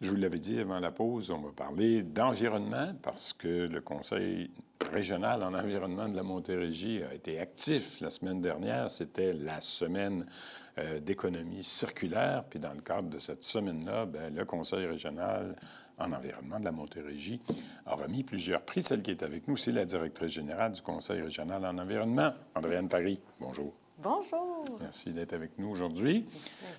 Je vous l'avais dit avant la pause, on va parler d'environnement parce que le Conseil régional en environnement de la Montérégie a été actif la semaine dernière. C'était la semaine d'économie circulaire. Puis dans le cadre de cette semaine-là, le Conseil régional en environnement de la Montérégie a remis plusieurs prix. Celle qui est avec nous, c'est la directrice générale du Conseil régional en environnement, Andréane Paris. Bonjour. Bonjour. Merci d'être avec nous aujourd'hui.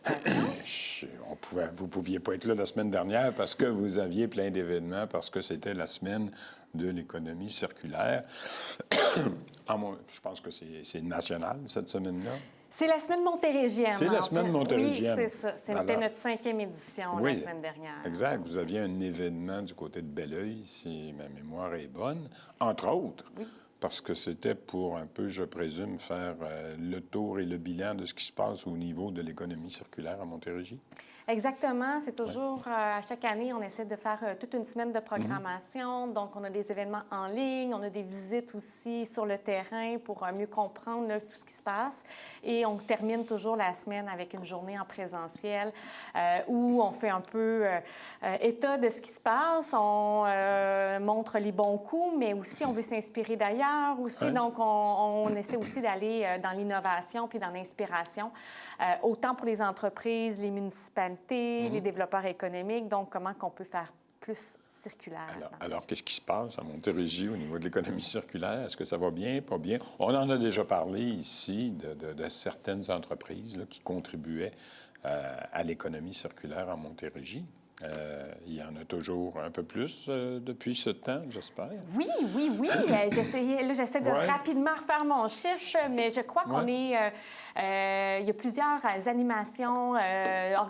Vous ne pouviez pas être là la semaine dernière parce que vous aviez plein d'événements, parce que c'était la semaine de l'économie circulaire. Je pense que c'est national, cette semaine-là. C'est la semaine montérégienne. C'est la semaine montérégienne. Oui, c'est ça. C'était notre 5e édition la semaine dernière. Exact. Vous aviez un événement du côté de Belleuil, si ma mémoire est bonne, entre autres. Oui. Parce que c'était pour un peu, je présume, faire le tour et le bilan de ce qui se passe au niveau de l'économie circulaire à Montérégie. Exactement. C'est toujours, à chaque année, on essaie de faire toute une semaine de programmation. Donc, on a des événements en ligne, on a des visites aussi sur le terrain pour mieux comprendre là, tout ce qui se passe. Et on termine toujours la semaine avec une journée en présentiel où on fait un peu état de ce qui se passe. On montre les bons coups, mais aussi on veut s'inspirer d'ailleurs aussi. Donc, on essaie aussi d'aller dans l'innovation puis dans l'inspiration, autant pour les entreprises, les municipalités, les développeurs économiques. Donc, comment qu'on peut faire plus circulaire. Alors qu'est-ce qui se passe à Montérégie au niveau de l'économie circulaire? Est-ce que ça va bien, pas bien? On en a déjà parlé ici de certaines entreprises là, qui contribuaient à l'économie circulaire à Montérégie. Il y en a toujours un peu plus depuis ce temps, j'espère. Oui. J'essaie de rapidement refaire mon chiffre, mais je crois qu'on est... il y a plusieurs animations,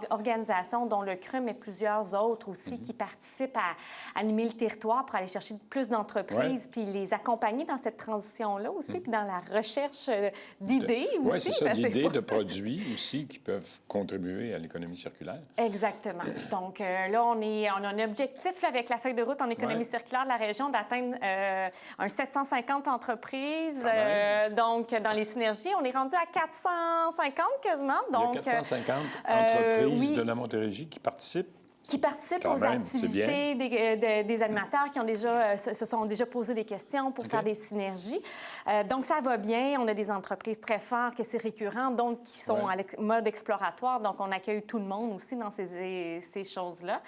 organisations, dont le CRUM et plusieurs autres aussi, qui participent à animer le territoire pour aller chercher plus d'entreprises, puis les accompagner dans cette transition-là aussi, puis dans la recherche d'idées aussi. Oui, c'est ça, d'idées, de produits aussi qui peuvent contribuer à l'économie circulaire. Exactement. Donc, là, on a un objectif là, avec la feuille de route en économie circulaire de la région d'atteindre un 750 entreprises. Donc, dans les synergies, on est rendu à 450 quasiment. Donc, il y a 450 entreprises de la Montérégie qui participent. Qui participent aux activités des animateurs qui ont déjà, se sont déjà posé des questions pour faire des synergies. Donc, ça va bien. On a des entreprises très fortes, que c'est récurrent, d'autres qui sont en mode exploratoire. Donc, on accueille tout le monde aussi dans ces choses-là.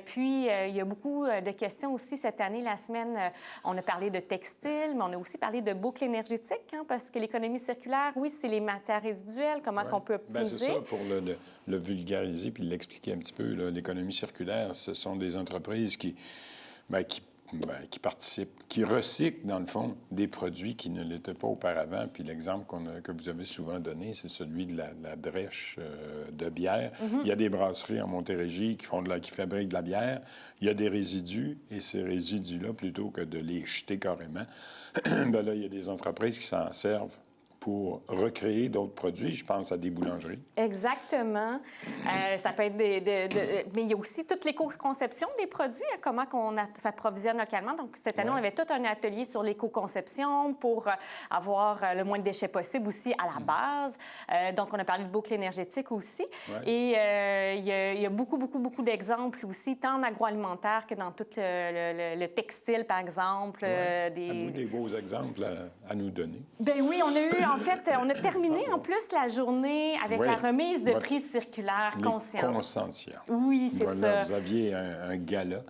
Puis, il y a beaucoup de questions aussi cette année. La semaine, on a parlé de textile, mais on a aussi parlé de boucle énergétique, parce que l'économie circulaire, oui, c'est les matières résiduelles, comment qu'on peut optimiser. C'est ça, pour le vulgariser puis l'expliquer un petit peu, l'économie circulaire, ce sont des entreprises qui participent, qui recyclent, dans le fond, des produits qui ne l'étaient pas auparavant. Puis l'exemple que vous avez souvent donné, c'est celui de la drèche de bière. Il y a des brasseries en Montérégie qui fabriquent de la bière. Il y a des résidus, et ces résidus-là, plutôt que de les jeter carrément, là, il y a des entreprises qui s'en servent pour recréer d'autres produits. Je pense à des boulangeries. Exactement. Ça peut être mais il y a aussi toute l'éco-conception des produits, comment on s'approvisionne localement. Donc, cette année, on avait tout un atelier sur l'éco-conception pour avoir le moins de déchets possible aussi à la base. Donc, on a parlé de boucle énergétique aussi. Et il y a beaucoup d'exemples aussi, tant en agroalimentaire que dans tout le textile, par exemple. Avez-vous des beaux exemples à nous donner? Bien oui, on a eu... En fait, on a terminé en plus la journée avec la remise de prix circulaire Conscience. Conscientia. Oui, c'est ça. Vous aviez un gala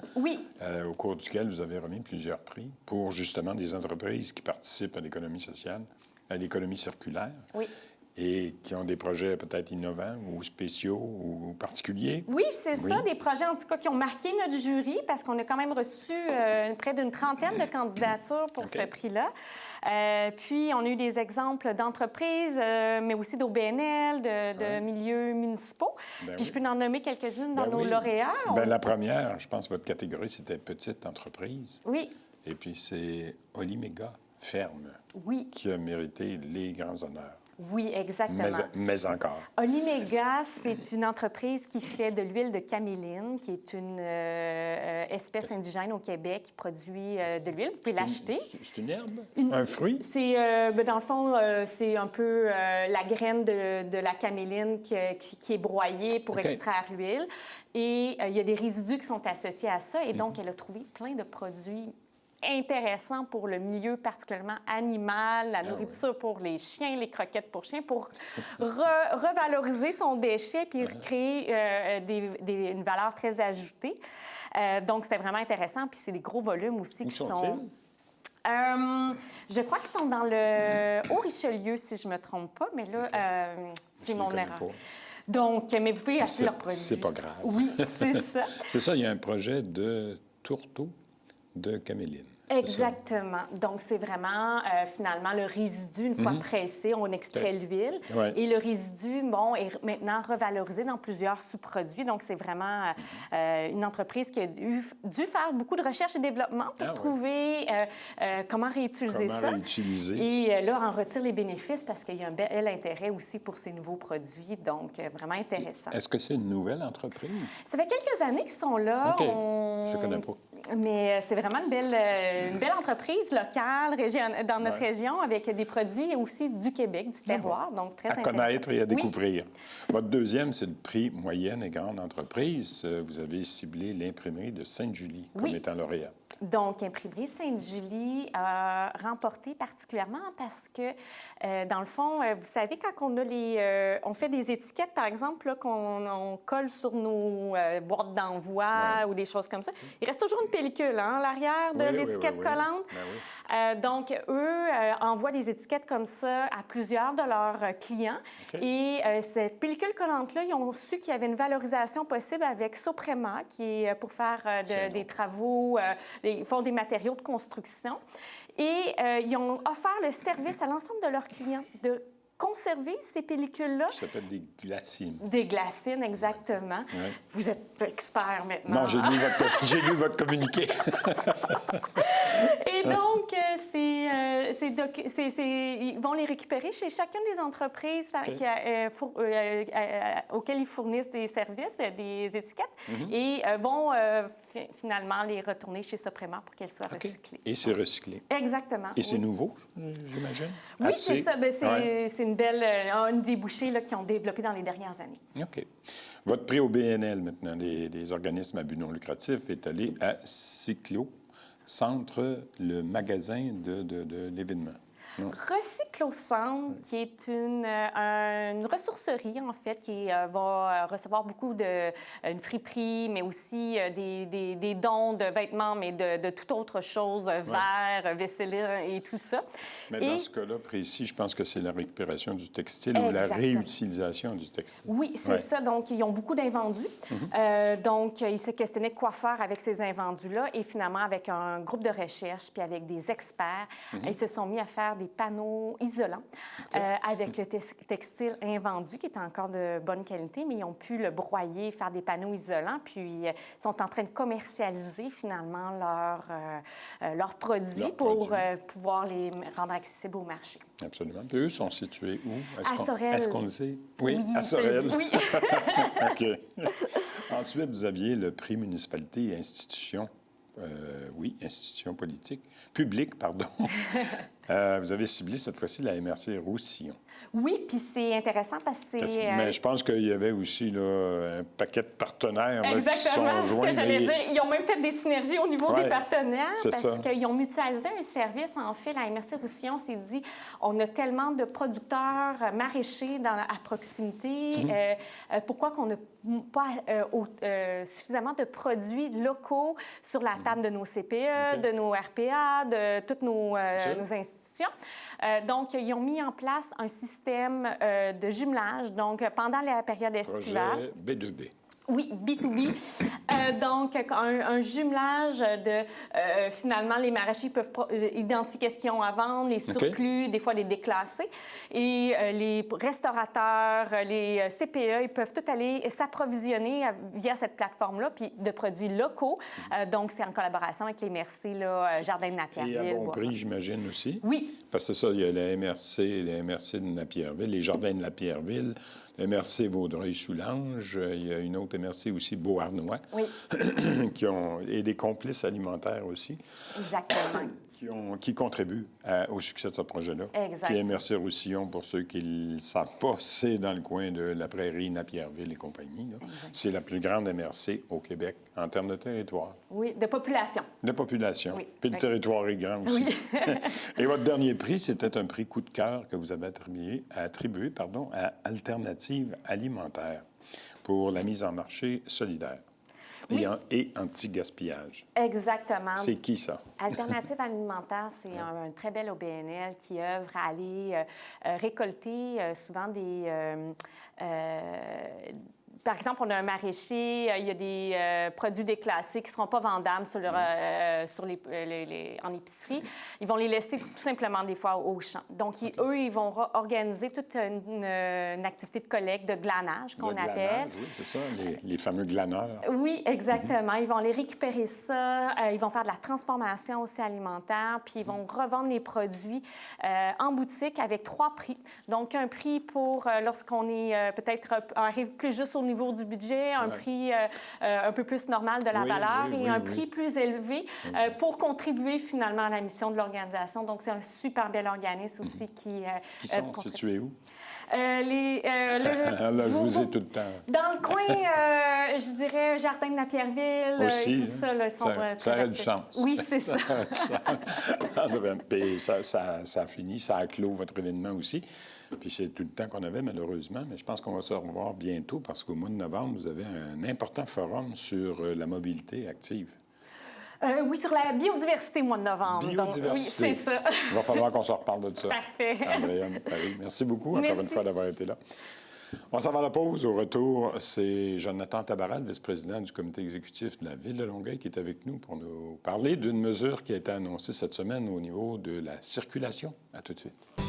au cours duquel vous avez remis plusieurs prix pour justement des entreprises qui participent à l'économie sociale, à l'économie circulaire. Oui. Et qui ont des projets peut-être innovants ou spéciaux ou particuliers. Oui, c'est ça, des projets en tout cas qui ont marqué notre jury parce qu'on a quand même reçu près d'une trentaine de candidatures pour ce prix-là. Puis, on a eu des exemples d'entreprises, mais aussi d'OBNL, de milieux municipaux. Puis, je peux en nommer quelques-unes dans nos lauréats. La première, je pense, votre catégorie, c'était petite entreprise. Oui. Et puis, c'est Oliméga. ferme Oui, qui a mérité les grands honneurs. oui, exactement. Mais encore. Oliméga, c'est une entreprise qui fait de l'huile de caméline, qui est une espèce indigène au Québec qui produit de l'huile. Vous pouvez l'acheter. C'est une herbe? Un fruit? C'est, dans le fond, c'est un peu la graine de la caméline qui est broyée pour OK. extraire l'huile. Et il y a des résidus qui sont associés à ça. Et donc, elle a trouvé plein de produits intéressant pour le milieu particulièrement animal, la nourriture pour les chiens, les croquettes pour chiens, pour revaloriser son déchet puis créer une valeur très ajoutée. Donc, c'était vraiment intéressant. Puis c'est des gros volumes aussi Où qui sont... sont-ils? Je crois qu'ils sont dans le Haut-Richelieu, si je ne me trompe pas, mais là, c'est Je mon les connais erreur. pas. Donc, mais vous pouvez acheter leurs produits. C'est pas grave. Oui, c'est ça. C'est ça, il y a un projet de tourteau de caméline. C'est ça? Exactement. Donc, c'est vraiment, finalement, le résidu, une fois pressé, on extrait l'huile. Ouais. Et le résidu, bon, est maintenant revalorisé dans plusieurs sous-produits. Donc, c'est vraiment une entreprise qui a dû faire beaucoup de recherche et développement pour trouver comment réutiliser ça. Réutiliser. Et là, on retire les bénéfices parce qu'il y a un bel intérêt aussi pour ces nouveaux produits. Donc, vraiment intéressant. Est-ce que c'est une nouvelle entreprise? Ça fait quelques années qu'ils sont là. OK. Je ne connais pas. Mais c'est vraiment une belle entreprise locale dans notre région avec des produits aussi du Québec, du terroir. Donc, très à intéressant. connaître et à Oui. découvrir. Votre deuxième, c'est le prix moyenne et grande entreprise. Vous avez ciblé l'imprimerie de Sainte-Julie comme étant lauréat. Donc, Imprimerie Sainte-Julie a remporté particulièrement parce que, dans le fond, vous savez, quand on fait des étiquettes, par exemple, là, qu'on colle sur nos boîtes d'envoi ou des choses comme ça, il reste toujours une pellicule à l'arrière de l'étiquette collante. Ben oui. Donc, eux envoient des étiquettes comme ça à plusieurs de leurs clients. OK. Et cette pellicule collante-là, ils ont su qu'il y avait une valorisation possible avec Soprema, qui est pour faire des travaux, ils font des matériaux de construction. Et ils ont offert le service à l'ensemble de leurs clients de conserver ces pellicules-là. Ça s'appelle des glacines. Des glacines, exactement. Ouais. Vous êtes expert maintenant. Non, j'ai lu votre communiqué. Et donc, ils vont les récupérer chez chacune des entreprises auxquelles ils fournissent des services, des étiquettes, et vont finalement les retourner chez Soprema pour qu'elles soient recyclées. Et c'est recyclé. Exactement. Et c'est nouveau, j'imagine? Oui, c'est ça. Ben, c'est une belle une débouchée là, qu'ils ont développée dans les dernières années. OK. Votre prix au BNL, maintenant, des organismes à but non lucratif, est allé à Cyclo, centre, le magasin de l'événement. Recyclocentre, qui est une ressourcerie, en fait, qui va recevoir beaucoup une friperie, mais aussi des dons de vêtements, mais de toute autre chose, verre, vaisselle et tout ça. Mais dans ce cas-là précis, je pense que c'est la récupération du textile ou la réutilisation du textile. Oui, c'est ça. Donc, ils ont beaucoup d'invendus. Donc, ils se questionnaient quoi faire avec ces invendus-là. Et finalement, avec un groupe de recherche puis avec des experts, ils se sont mis à faire des panneaux isolants avec le textile invendu, qui est encore de bonne qualité, mais ils ont pu le broyer, faire des panneaux isolants, puis ils sont en train de commercialiser finalement leurs produits pour pouvoir les rendre accessibles au marché. Absolument. Puis eux sont situés où? À Sorel. Est-ce qu'on le sait? Oui, à Sorel. Oui. OK. Ensuite, vous aviez le prix municipalité et institutions. Institutions politiques. Publiques, pardon. Vous avez ciblé cette fois-ci la MRC Roussillon. Oui, puis c'est intéressant parce que c'est... Mais je pense qu'il y avait aussi là, un paquet de partenaires là, qui se sont Exactement, joints. ce que j'allais dire. Ils ont même fait des synergies au niveau des partenaires parce qu'ils ont mutualisé un service. En fait, la MRC Roussillon s'est dit, on a tellement de producteurs maraîchers à proximité, pourquoi qu'on n'a pas suffisamment de produits locaux sur la table de nos CPE, de nos RPA, de toutes nos institutions. Donc, ils ont mis en place un système de jumelage, donc pendant la période estivale. Projet B2B. Oui, B2B. Donc, un jumelage de, finalement, les maraîchers peuvent identifier qu'est-ce qu'ils ont à vendre, les surplus, des fois les déclasser. Et les restaurateurs, les CPE, ils peuvent tout aller s'approvisionner via cette plateforme-là, puis de produits locaux. Donc, c'est en collaboration avec les MRC, là, Jardin de Napierville. Et à bon prix, j'imagine aussi? Oui. Parce que c'est ça, il y a les MRC de Napierville, les Jardins de Napierville, le MRC Vaudreuil-Soulanges, il y a une autre MRC aussi, Beauharnois, Oui. et des complices alimentaires aussi. Exactement. Qui contribuent au succès de ce projet-là. Exact. Puis MRC Roussillon, pour ceux qui ne le savent pas, c'est dans le coin de la Prairie, Napierville et compagnie. C'est la plus grande MRC au Québec en termes de territoire. Oui, de population. De population. Oui. Puis le territoire est grand aussi. Oui. Et votre dernier prix, c'était un prix coup de cœur que vous avez attribué à Alternative alimentaire pour la mise en marché solidaire. Oui. Et anti-gaspillage. Exactement. C'est qui, ça? Alternative alimentaire, c'est un très bel OBNL qui œuvre à aller récolter souvent des... par exemple, on a un maraîcher, il y a des produits déclassés qui ne seront pas vendables sur en épicerie. Ils vont les laisser tout simplement des fois au champ. Donc, eux, ils vont organiser toute une activité de collecte, de glanage qu'on appelle. Oui, c'est ça, les fameux glaneurs. Oui, exactement. Ils vont aller récupérer ça. Ils vont faire de la transformation aussi alimentaire, puis ils vont revendre les produits en boutique avec 3 prix. Donc, un prix pour lorsqu'on est peut-être arrive plus juste au niveau du budget, un prix un peu plus normal de la valeur et un prix plus élevé pour contribuer finalement à la mission de l'organisation. Donc, c'est un super bel organisme aussi qui sont situés où? Là, je vous ai tout le temps. Dans le coin, je dirais, Jardin de Napierville aussi, et tout ça. Là, ça aurait du sens. Oui, c'est ça. Puis ça a fini, ça a clos votre événement aussi. Puis c'est tout le temps qu'on avait, malheureusement. Mais je pense qu'on va se revoir bientôt parce qu'au mois de novembre, vous avez un important forum sur la mobilité active. Oui, sur la biodiversité au mois de novembre. Biodiversité. Donc, oui, c'est ça. Il va falloir qu'on se reparle de ça. Parfait. Andréane Paris. Merci beaucoup, encore une fois, d'avoir été là. On s'en va à la pause. Au retour, c'est Jonathan Tabaral, vice-président du comité exécutif de la Ville de Longueuil, qui est avec nous pour nous parler d'une mesure qui a été annoncée cette semaine au niveau de la circulation. À tout de suite.